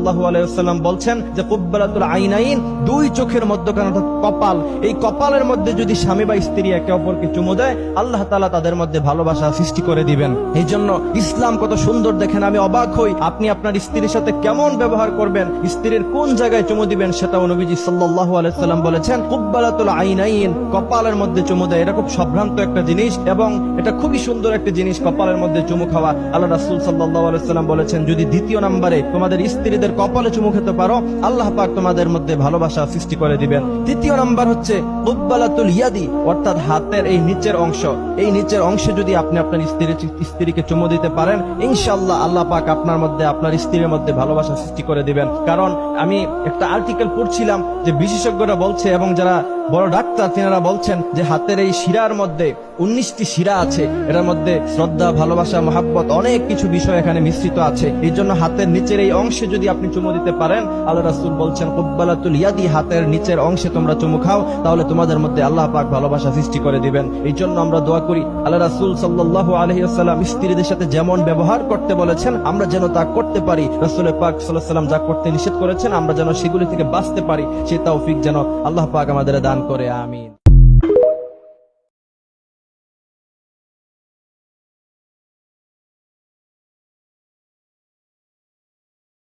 সাল্লাল্লাহু আলাইহি ওয়াসাল্লাম বলছেন যে কুব্বালাতুল আইনাইন, দুই চোখের মধ্যখানে অর্থাৎ কপাল, এই কপালের মধ্যে যদি স্বামী বা স্ত্রী একে অপরকে চুমু দেয়, আল্লাহ তাআলা তাদের মধ্যে ভালোবাসা সৃষ্টি করে দিবেন। এই জন্য ইসলাম কত সুন্দর দেখেন, আমি অবাক হই আপনি আপনার স্ত্রীর সাথে কেমন ব্যবহার করবেন, স্ত্রীর কোন জায়গায় চুমু দিবেন সেটাও নবীজি সাল্লাল্লাহু আলাইহি ওয়াসাল্লাম বলেছেন। কুব্বালাতুল আইনাইন, কপালের মধ্যে চুমু দেয়, এটা খুব সম্ভ্রান্ত একটা জিনিস এবং এটা খুবই সুন্দর একটা জিনিস, কপালের মধ্যে চুমু খাওয়া। আল্লাহ রাসূল সাল্লাল্লাহু আলাইহি ওয়াসাল্লাম বলেছেন, যদি দ্বিতীয় নম্বরে তোমাদের স্ত্রীদের কপালে চুমু খেতে পারো, আল্লাহ পাক তোমাদের মধ্যে ভালোবাসা সৃষ্টি করে দিবেন। তৃতীয় নাম্বার হচ্ছে কুব্বালাতুল ইয়াদি, অর্থাৎ হাতের এই নিচের অংশ, এই নিচের অংশে যদি আপনি আপনার স্ত্রীকে চুমু দিতে পারেন, ইনশাআল্লাহ আল্লাহ পাক আপনার মধ্যে, আপনার স্ত্রীর মধ্যে ভালোবাসা সৃষ্টি করে দিবেন। কারণ আমি একটা আর্টিকেল পড়ছিলাম যে বিশেষজ্ঞরা বলছে এবং যারা বড় ডাক্তার তিনারা বলছেন যে হাতের এই শিরার মধ্যে 19টি শিরা আছে, এটার মধ্যে শ্রদ্ধা, ভালোবাসা, মহাব্বত অনেক কিছু বিষয় এখানে মিশ্রিত আছে। এই জন্য হাতের নিচের এই অংশে যদি আপনি চুমু দিতে পারেন, আল্লাহ রাসূল বলছেন কুব্বালাতুল ইয়াদি, হাতের নিচের অংশে তোমরা চুমু খাও, তাহলে তোমাদের মধ্যে আল্লাহ পাক ভালোবাসা সৃষ্টি করে দিবেন। এই জন্য আমরা দোয়া করি আল্লাহ রাসূল সাল্লাল্লাহু আলাইহি ওয়াসাল্লাম স্ত্রীদের সাথে যেমন ব্যবহার করতে বলেছেন আমরা যেন তা করতে পারি, রাসূল পাক সাল্লাল্লাহু আলাইহি ওয়াসাল্লাম যা করতে নিষেধ করেছেন আমরা যেন সেগুলি থেকে বাঁচতে পারি, সে তৌফিক যেন আল্লাহ পাক আমাদের দান করে। আমিন।